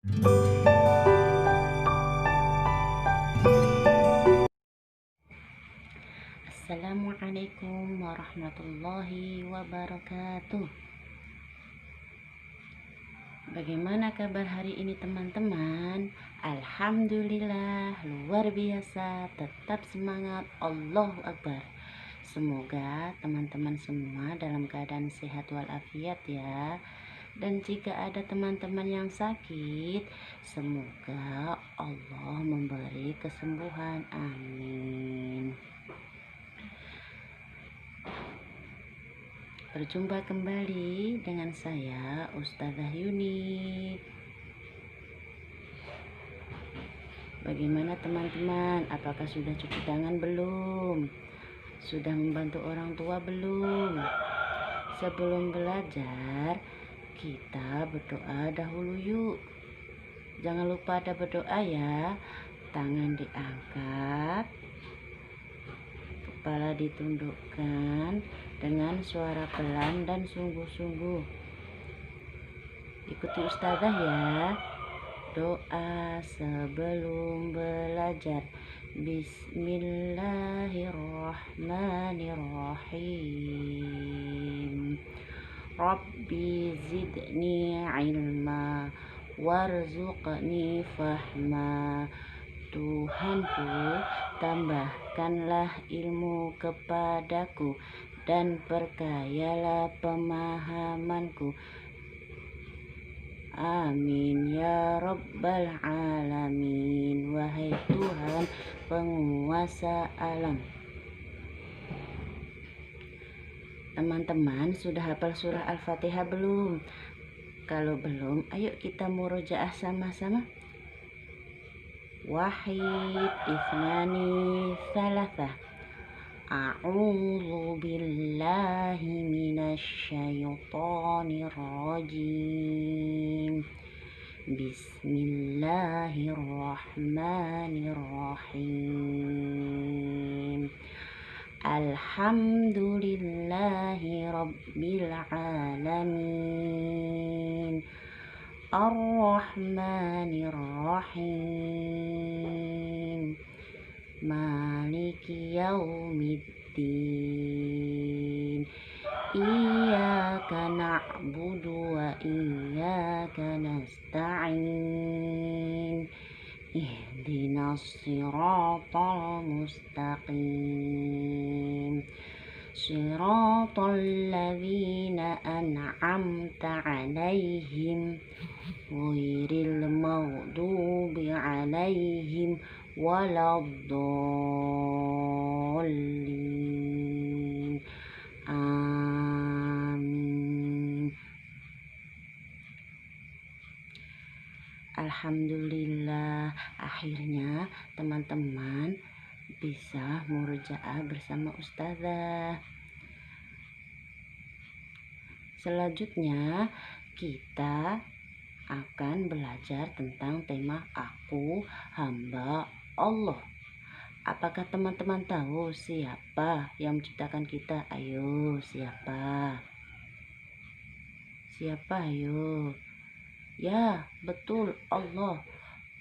Assalamualaikum warahmatullahi wabarakatuh. Bagaimana kabar hari ini teman-teman? Alhamdulillah, luar biasa. Tetap semangat, Allahu Akbar. Semoga teman-teman semua dalam keadaan sehat walafiat ya. Dan jika ada teman-teman yang sakit, semoga Allah memberi kesembuhan. Amin. Berjumpa kembali dengan saya Ustazah Yuni. Bagaimana teman-teman? Apakah sudah cuci tangan belum? Sudah membantu orang tua belum? Sebelum belajar, kita berdoa dahulu yuk. Jangan lupa ada berdoa ya. Tangan diangkat, kepala ditundukkan dengan suara pelan dan sungguh-sungguh. Ikuti ustazah ya. Doa sebelum belajar. Bismillahirrahmanirrahim. Rabbi zidni ilma warzuqni fahma. Tuhanku, tambahkanlah ilmu kepadaku dan perkayalah pemahamanku. Amin ya rabbal alamin. Wahai Tuhan penguasa alam. Teman-teman sudah hafal surah Al-Fatihah belum? Kalau belum, ayo kita murojaah sama-sama. Wahid, isnani, salasah. A'udzu billahi minasy syaithanir rajim. Bismillahirrahmanirrahim. Alhamdulillahi rabbil alamin. Ar-Rahmanir-Rahim. Maliki yaumiddin. Iyyaka na'budu wa iyyaka nasta'in. Ihdinas siratal mustaqim. Siratal ladzina an'amta 'alaihim ghairil maghdubi 'alaihim waladdallin. Amin. Alhamdulillah, akhirnya teman-teman bisa murojaah bersama ustazah. Selanjutnya kita akan belajar tentang tema aku hamba Allah. Apakah teman-teman tahu siapa yang menciptakan kita? Ayo, siapa? Siapa ayo? Ya, betul, Allah.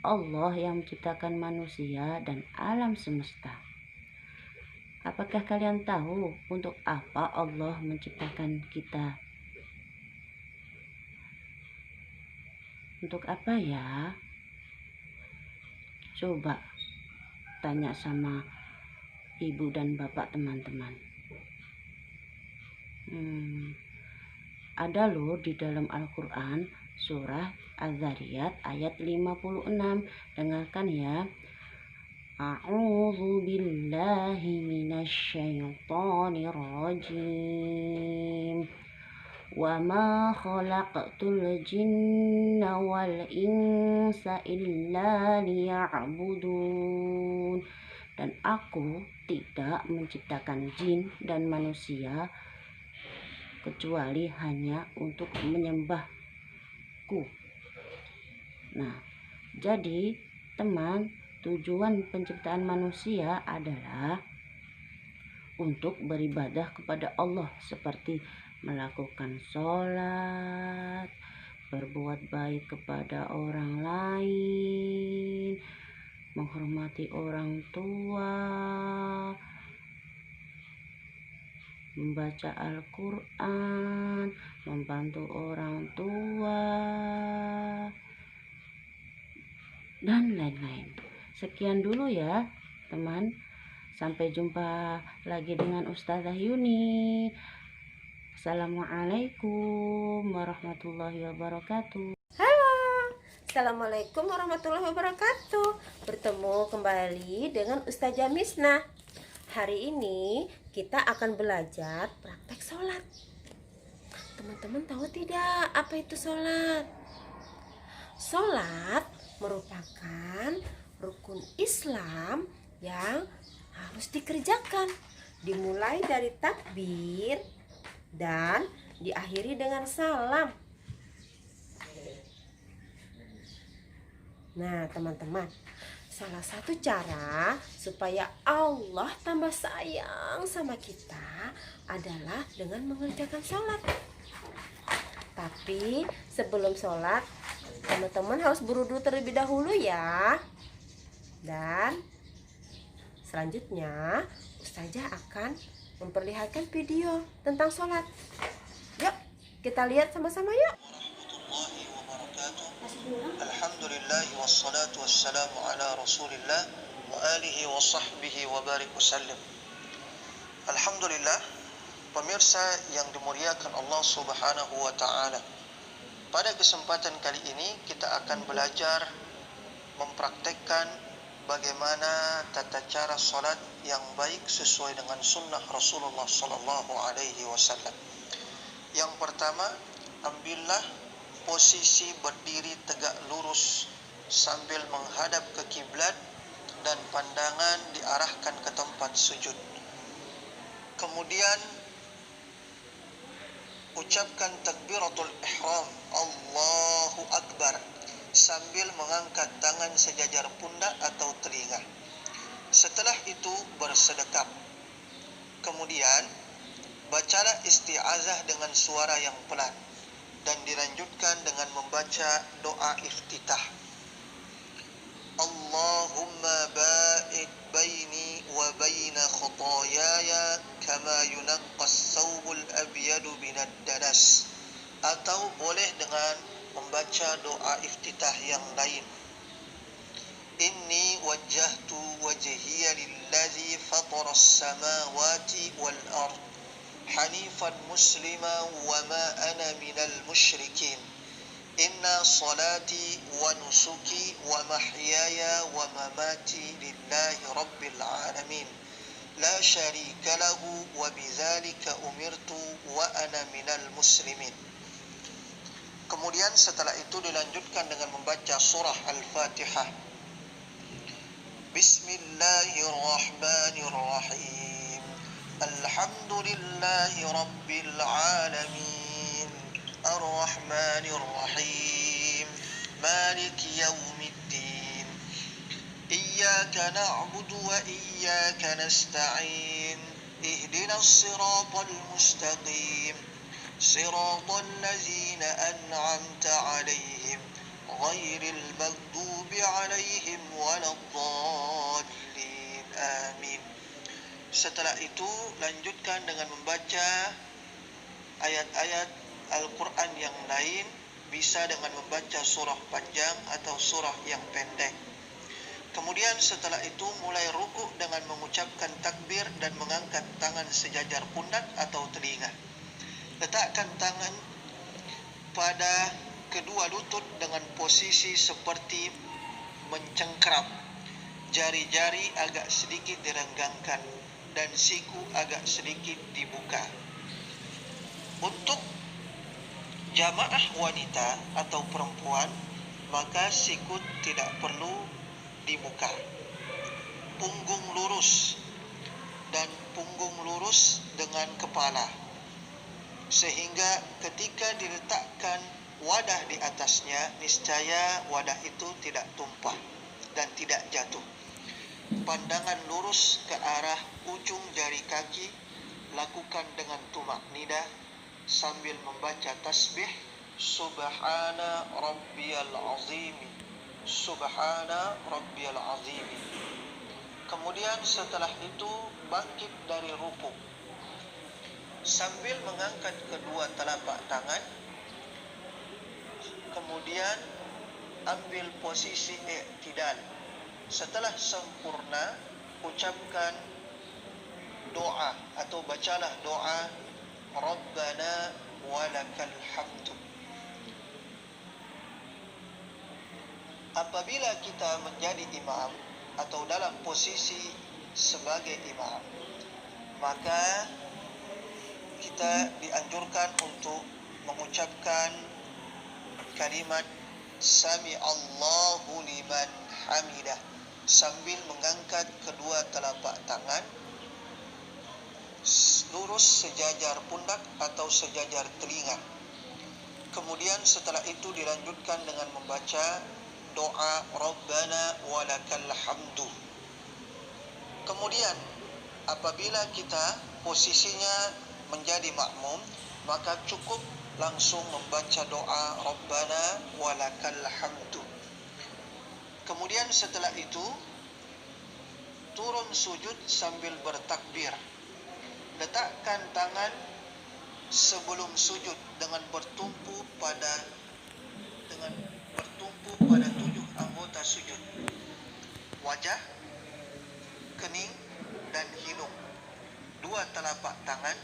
Allah yang menciptakan manusia dan alam semesta. Apakah kalian tahu untuk apa Allah menciptakan kita? Untuk apa ya? Coba tanya sama ibu dan bapak teman-teman. Ada loh di dalam Al-Quran surah Az-Zariyat ayat 56. Dengarkan ya. A'udzu billahi minasy syaithanir rajim. Wa ma khalaqtul jinna wal insa illa liya'budun. Dan aku tidak menciptakan jin dan manusia kecuali hanya untuk menyembahku. Nah, jadi teman, tujuan penciptaan manusia adalah untuk beribadah kepada Allah, seperti melakukan sholat, berbuat baik kepada orang lain, menghormati orang tua, membaca Al-Quran, membantu orang tua, dan lain-lain. Sekian dulu ya teman, sampai jumpa lagi dengan Ustazah Yuni. Assalamualaikum warahmatullahi wabarakatuh. Halo, Assalamualaikum warahmatullahi wabarakatuh. Bertemu kembali dengan Ustazah Misnah. Hari ini kita akan belajar praktek sholat. Teman-teman tahu tidak apa itu sholat? Sholat merupakan rukun Islam yang harus dikerjakan. Dimulai dari takbir dan diakhiri dengan salam. Nah, teman-teman, salah satu cara supaya Allah tambah sayang sama kita adalah dengan mengerjakan sholat. Tapi sebelum sholat, teman-teman harus berwudu terlebih dahulu ya. Dan selanjutnya, Ustazah akan memperlihatkan video tentang sholat. Yuk, kita lihat sama-sama yuk. Alhamdulillah wassalatu wassalamu ala Rasulillah wa alihi wa sahbihi wa barik wasallam. Alhamdulillah, pemirsa yang dimuliakan Allah Subhanahu wa taala. Pada kesempatan kali ini kita akan belajar mempraktekkan bagaimana tata cara salat yang baik sesuai dengan sunnah Rasulullah sallallahu alaihi wasallam. Yang pertama, ambillah posisi berdiri tegak lurus sambil menghadap ke kiblat dan pandangan diarahkan ke tempat sujud. Kemudian ucapkan takbiratul ihram, Allahu Akbar, sambil mengangkat tangan sejajar pundak atau telinga. Setelah itu bersedekap. Kemudian bacalah isti'azah dengan suara yang pelan dan dilanjutkan dengan membaca doa iftitah. Allahumma ba'id baini wa baina khotoyaya kama yunaqqas thawbul abyadu minad danas. Atau boleh dengan membaca doa iftitah yang lain. Inni wajjahtu wajhiya lillazi fataras samawati wal ard hanifan muslima wa ma ana minal musyrikin. Inna salati wa nusuki wa mahyaya wa mamati lillahi rabbil alamin. La syarika lahu wa bidzalika umirtu wa ana minal muslimin. Kemudian setelah itu dilanjutkan dengan membaca surah Al-Fatihah. Bismillahirrahmanirrahim. Alhamdulillahi Rabbil Alamin, Ar-Rahmanir Rahim, Maliki Yawmiddin, Iyyaka na'budu wa iyyaka nasta'in, Ihdinas siratal mustaqim, Siratal ladzina an'amta 'alaihim, Ghairil maghdubi 'alaihim waladdallin. Amin. Setelah itu lanjutkan dengan membaca ayat-ayat Al-Quran yang lain, bisa dengan membaca surah panjang atau surah yang pendek. Kemudian setelah itu mulai rukuk dengan mengucapkan takbir dan mengangkat tangan sejajar pundak atau telinga. Letakkan tangan pada kedua lutut dengan posisi seperti mencengkram. Jari-jari agak sedikit direnggangkan dan siku agak sedikit dibuka. Untuk jamaah wanita atau perempuan, maka sikut tidak perlu dibuka. Punggung lurus dan punggung lurus dengan kepala, sehingga ketika diletakkan wadah di atasnya, niscaya wadah itu tidak tumpah dan tidak jatuh. Pandangan lurus ke arah ujung jari kaki, lakukan dengan tumak nida sambil membaca tasbih Subhana rabbiyal azim. Subhana rabbiyal azim. Kemudian setelah itu bangkit dari rukuk sambil mengangkat kedua telapak tangan. Kemudian ambil posisi i'tidal. Setelah sempurna, ucapkan doa atau bacalah doa Rabbana walakal hamdu. Apabila kita menjadi imam atau dalam posisi sebagai imam, maka kita dianjurkan untuk mengucapkan kalimat Sami Allahu liman hamidah sambil mengangkat kedua telapak tangan lurus sejajar pundak atau sejajar telinga. Kemudian setelah itu dilanjutkan dengan membaca doa Rabbana walakal hamdu. Kemudian apabila kita posisinya menjadi makmum, maka cukup langsung membaca doa Rabbana walakal hamdu. Kemudian setelah itu turun sujud sambil bertakbir. Letakkan tangan sebelum sujud dengan bertumpu pada 7 anggota sujud. Wajah, kening dan hidung, 2 telapak tangan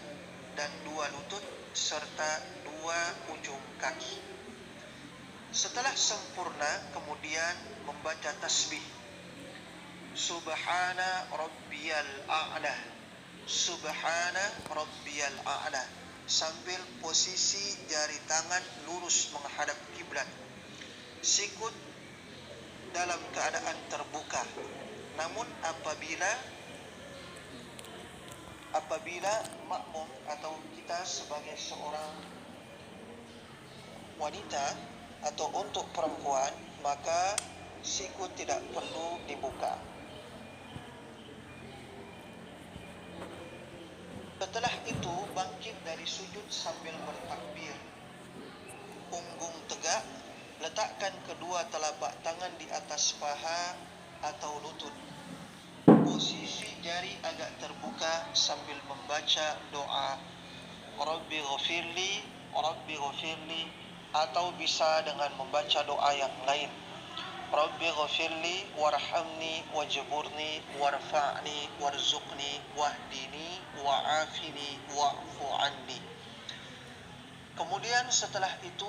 dan 2 lutut serta 2 ujung kaki. Setelah sempurna, kemudian membaca tasbih Subhana rabbiyal a'la, Subhana rabbiyal a'la, sambil posisi jari tangan lurus menghadap kiblat. Sikut dalam keadaan terbuka. Namun apabila makmum atau kita sebagai seorang wanita atau untuk perempuan, maka sikut tidak perlu dibuka. Setelah itu bangkit dari sujud sambil bertakbir. Punggung tegak, letakkan kedua telapak tangan di atas paha atau lutut. Posisi jari agak terbuka sambil membaca doa Rabbi ghafirli, Rabbi ghafirli, atau bisa dengan membaca doa yang lain. Rabbi ghafirli warhamni wajburni warfa'ni warzuqni wahdini wa'afini wa'fu anni. Kemudian setelah itu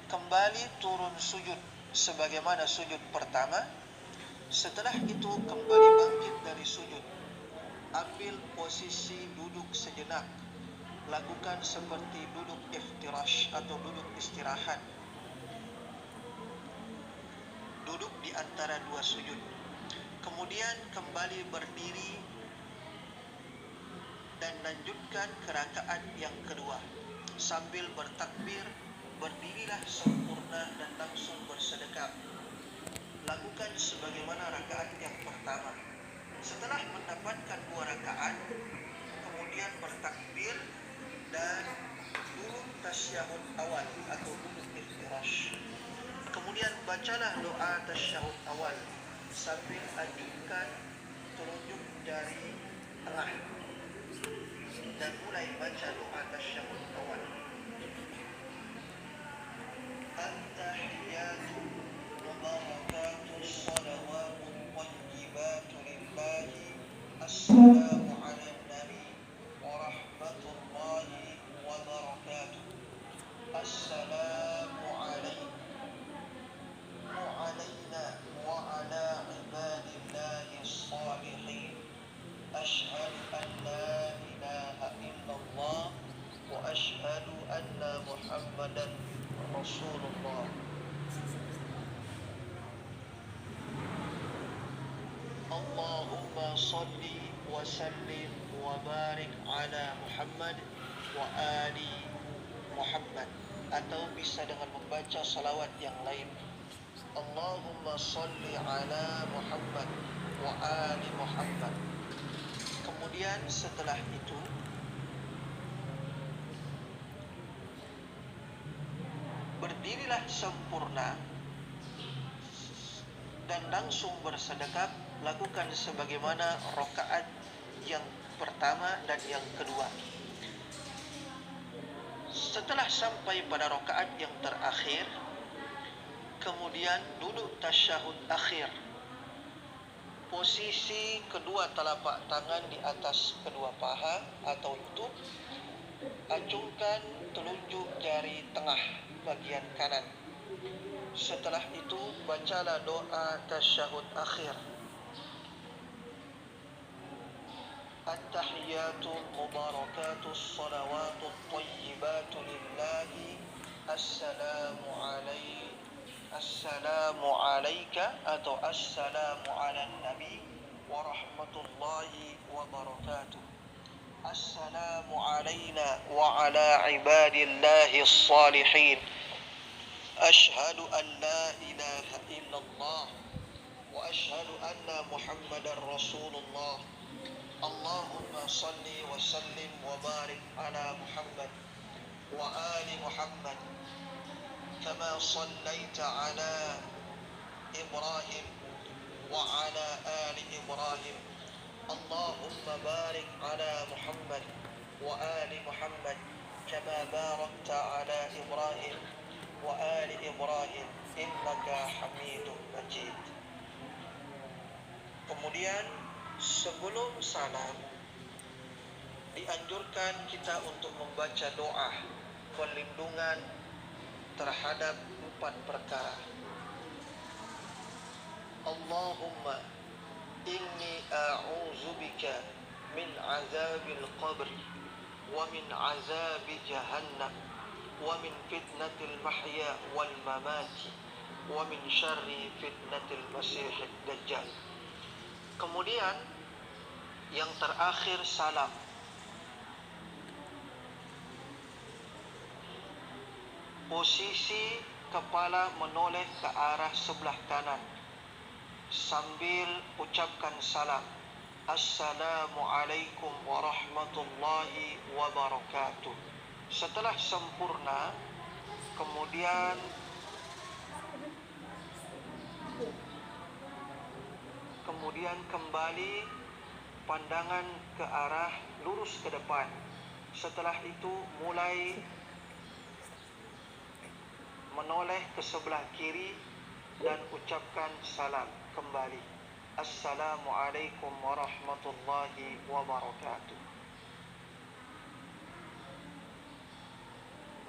kembali turun sujud sebagaimana sujud pertama. Setelah itu kembali bangkit dari sujud. Ambil posisi duduk sejenak. Lakukan seperti duduk iftirash atau duduk istirahat. Duduk di antara 2 sujud. Kemudian kembali berdiri dan lanjutkan ke rakaat yang kedua. Sambil bertakbir, berdirilah sempurna dan langsung bersedekap. Lakukan sebagaimana rakaat yang pertama. Setelah mendapatkan 2 rakaat, kemudian bertakbir dan duduk tasyahud awal atau duduk iftirash. Kemudian bacalah doa tasyahud awal sambil ajukan telunjuk jari tengah dan mulai baca doa tasyahud awal. At-tahiyatu mubarakatuh salawatu tayyibatu lillahi assalamu ala nabi wa rahmatullahi wa barakatuh. Assalamu alaikum علينا وعلى عباد الله الصالحين أشهد أن لا إله إلا الله وأشهد أن محمدا رسول الله. اللهم صل وسلم وبارك على محمد وآل محمد, atau bisa dengan membaca salawat yang lain. Allahumma salli ala Muhammad wa ali Muhammad. Kemudian setelah itu berdirilah sempurna dan langsung bersedekap, lakukan sebagaimana rakaat yang pertama dan yang kedua. Setelah sampai pada rakaat yang terakhir, kemudian duduk tasyahud akhir. Posisi kedua telapak tangan di atas kedua paha atau lutut. Acungkan telunjuk jari tengah bagian kanan. Setelah itu bacalah doa tasyahud akhir. At-tahiyatul mubarakatus salawatut tayyibatu lillahi. Assalamu alayka atau assalamu ala nabi wa rahmatullahi wa barakatuh. Assalamu alayna wa ala ibadillahi salihin. Ashhadu an la ilaha illallah wa ashhadu anna Muhammadar Rasulullah. Allahumma salli wa sallim wa barik ala Muhammad wa ali Muhammad kama sallaita ala Ibrahim wa ala ali Ibrahim. Allahumma barik ala Muhammad wa ali Muhammad kama barakta ala Ibrahim wa ali Ibrahim innaka Hamidum Majid. Kemudian sebelum salam dianjurkan kita untuk membaca doa perlindungan terhadap 4 perkara. Allahumma inni a'udzubika min azabil qabr wa min azabi jahannam wa min fitnatil mahya wal mamati wa min syarri fitnatil masiihid dajjal. Kemudian yang terakhir salam. Posisi kepala menoleh ke arah sebelah kanan sambil ucapkan salam. Assalamualaikum warahmatullahi wabarakatuh. Setelah sempurna, kemudian kembali pandangan ke arah lurus ke depan. Setelah itu mulai menoleh ke sebelah kiri dan ucapkan salam kembali. Assalamualaikum warahmatullahi wabarakatuh.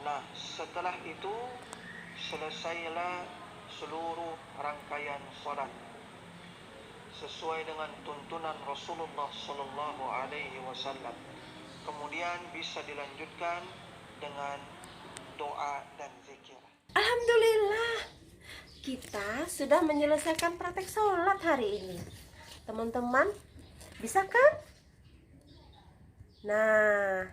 Nah, setelah itu selesailah seluruh rangkaian salat sesuai dengan tuntunan Rasulullah sallallahu alaihi wasallam. Kemudian bisa dilanjutkan dengan doa dan zikir. Alhamdulillah, kita sudah menyelesaikan praktek sholat hari ini. Teman-teman, bisa kan? Nah,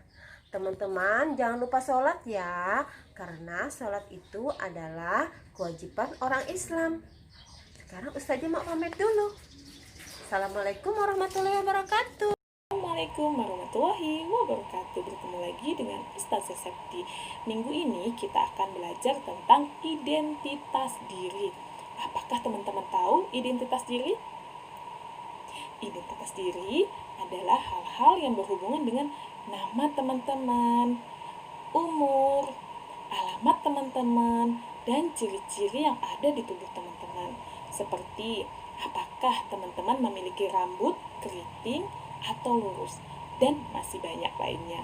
teman-teman jangan lupa sholat ya, karena sholat itu adalah kewajiban orang Islam. Sekarang Ustazah mau pamit dulu. Assalamualaikum warahmatullahi wabarakatuh. Assalamualaikum warahmatullahi wabarakatuh. Bertemu lagi dengan Ustazah Septi. Minggu ini kita akan belajar tentang identitas diri. Apakah teman-teman tahu identitas diri? Identitas diri adalah hal-hal yang berhubungan dengan nama teman-teman, umur, alamat teman-teman, dan ciri-ciri yang ada di tubuh teman-teman. Seperti apakah teman-teman memiliki rambut keriting atau lurus, dan masih banyak lainnya.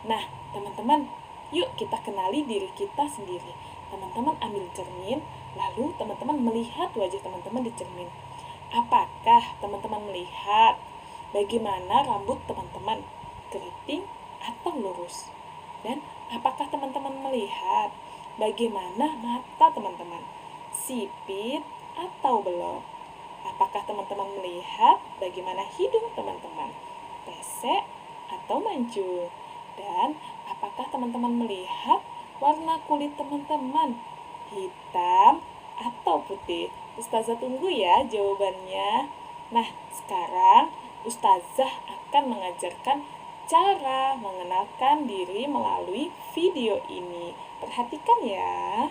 Nah, teman-teman, yuk kita kenali diri kita sendiri. Teman-teman ambil cermin, lalu teman-teman melihat wajah teman-teman di cermin. Apakah teman-teman melihat bagaimana rambut teman-teman, keriting atau lurus? Dan apakah teman-teman melihat bagaimana mata teman-teman, sipit atau belok? Apakah teman-teman melihat bagaimana hidung teman-teman, pesek atau mancung? Dan apakah teman-teman melihat warna kulit teman-teman, hitam atau putih? Ustazah tunggu ya jawabannya. Nah, sekarang Ustazah akan mengajarkan cara mengenalkan diri melalui video ini. Perhatikan ya.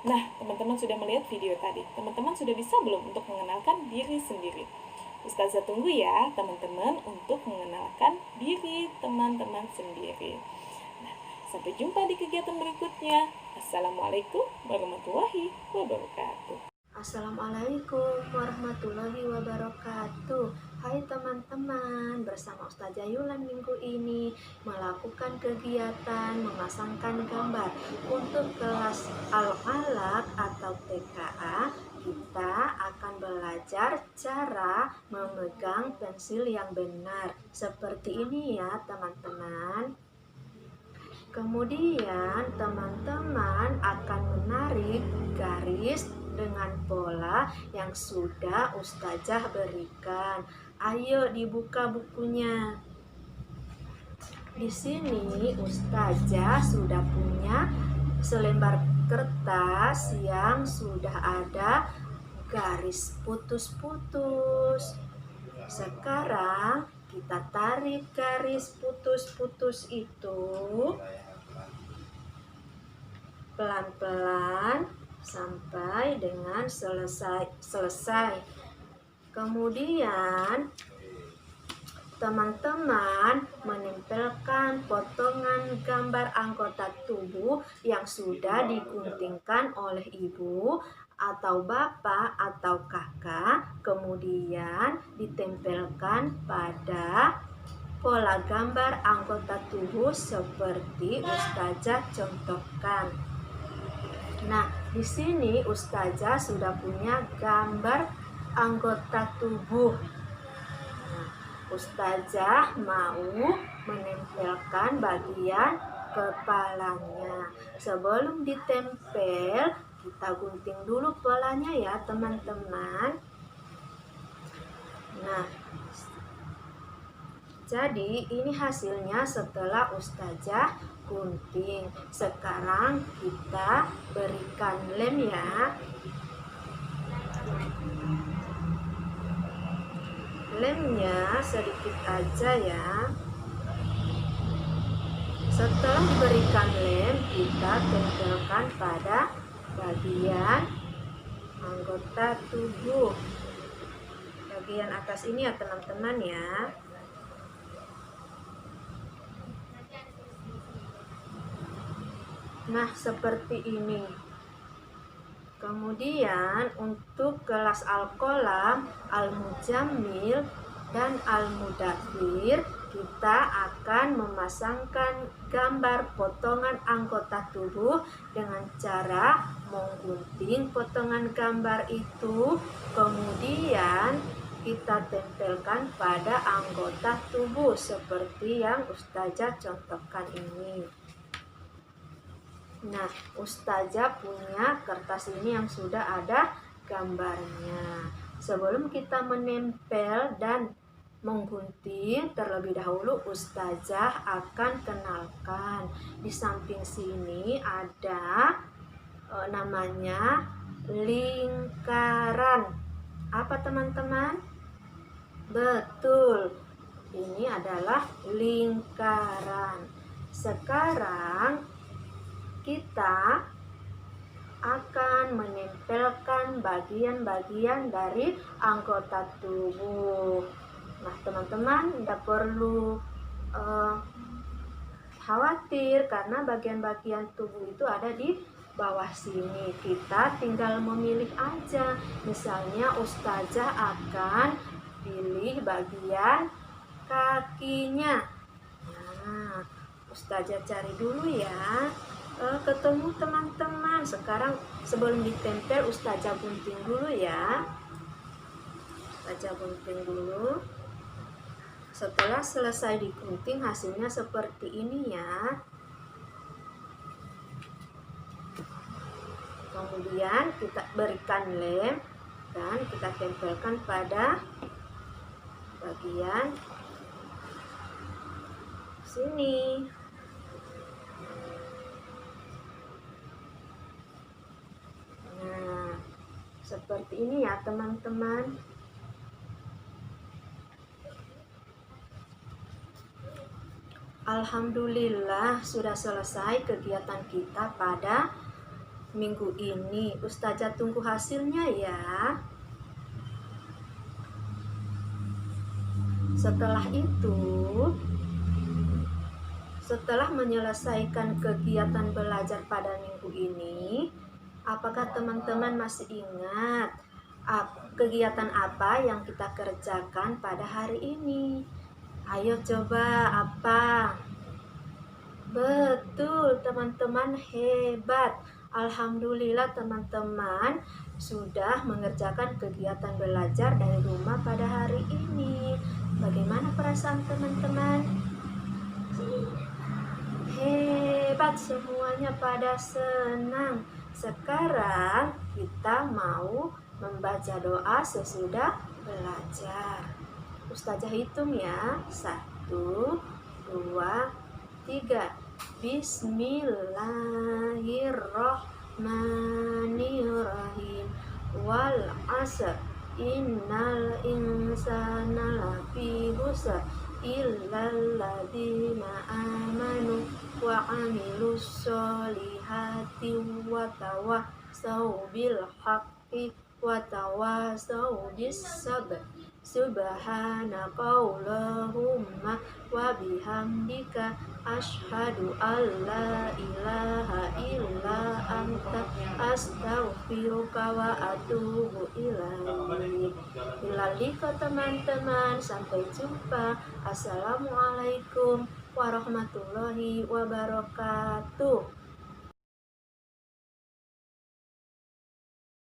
Nah, teman-teman sudah melihat video tadi. Teman-teman sudah bisa belum untuk mengenalkan diri sendiri? Ustazah tunggu ya, teman-teman, untuk mengenalkan diri teman-teman sendiri. Nah, sampai jumpa di kegiatan berikutnya. Assalamualaikum warahmatullahi wabarakatuh. Assalamualaikum warahmatullahi wabarakatuh. Hai teman-teman, bersama Ustazah Yulan minggu ini melakukan kegiatan memasangkan gambar. Untuk kelas Al-Alaq atau TKA, kita akan belajar cara memegang pensil yang benar. Seperti ini ya teman-teman. Kemudian teman-teman akan menarik garis dengan pola yang sudah Ustazah berikan. Ayo dibuka bukunya. Di sini Ustazah sudah punya selembar kertas yang sudah ada garis putus-putus. Sekarang kita tarik garis putus-putus itu pelan-pelan sampai dengan selesai. Kemudian teman-teman menempelkan potongan gambar anggota tubuh yang sudah diguntingkan oleh ibu atau bapak atau kakak, kemudian ditempelkan pada pola gambar anggota tubuh seperti Ustazah contohkan. Nah, di sini Ustazah sudah punya gambar anggota tubuh. Nah, Ustazah mau menempelkan bagian kepalanya. Sebelum ditempel, kita gunting dulu polanya ya teman-teman. Nah, jadi ini hasilnya setelah Ustazah gunting. Sekarang kita berikan lem ya. Lemnya sedikit aja ya. Setelah diberikan lem, kita tempelkan pada bagian anggota tubuh. Bagian atas ini ya teman-teman ya. Nah, seperti ini. Kemudian untuk kelas Al-Qalam, Al-Mujammil, dan Al-Mudaththir, kita akan memasangkan gambar potongan anggota tubuh dengan cara menggunting potongan gambar itu, kemudian kita tempelkan pada anggota tubuh seperti yang Ustazah contohkan ini. Nah, Ustazah punya kertas ini yang sudah ada gambarnya. Sebelum kita menempel dan menggunting, terlebih dahulu Ustazah akan kenalkan. Di samping sini ada namanya lingkaran. Apa teman-teman? Betul, ini adalah lingkaran. Sekarang kita akan menempelkan bagian-bagian dari anggota tubuh. Nah, teman-teman tidak perlu khawatir karena bagian-bagian tubuh itu ada di bawah sini. Kita tinggal memilih aja. Misalnya Ustazah akan pilih bagian kakinya. Nah, Ustazah cari dulu ya. Ketemu teman-teman. Sekarang sebelum ditempel Ustazah gunting dulu ya. Ustazah gunting dulu. Setelah selesai digunting hasilnya seperti ini ya. Kemudian kita berikan lem dan kita tempelkan pada bagian sini. Nah, seperti ini ya teman-teman. Alhamdulillah sudah selesai kegiatan kita pada minggu ini. Ustazah tunggu hasilnya ya. Setelah itu, setelah menyelesaikan kegiatan belajar pada minggu ini, apakah teman-teman masih ingat kegiatan apa yang kita kerjakan pada hari ini? Ayo coba apa? Betul, teman-teman, hebat. Alhamdulillah teman-teman sudah mengerjakan kegiatan belajar dari rumah pada hari ini. Bagaimana perasaan teman-teman? Hebat, semuanya pada senang. Sekarang kita mau membaca doa sesudah belajar. Ustazah hitung ya. 1, 2, 3. Bismillahirrahmanirrahim. Wal asr innal insana lafi khusr illal ladzina amanu wa amilus solihati wa tawassaw bil haqqi wa tawassaw bis sabr. Subhanakallahumma wa bihamdika asyhadu an la ilaha illa anta astaghfiruka wa atubu ilaik. Bila teman-teman, sampai jumpa. Assalamualaikum warahmatullahi wabarakatuh.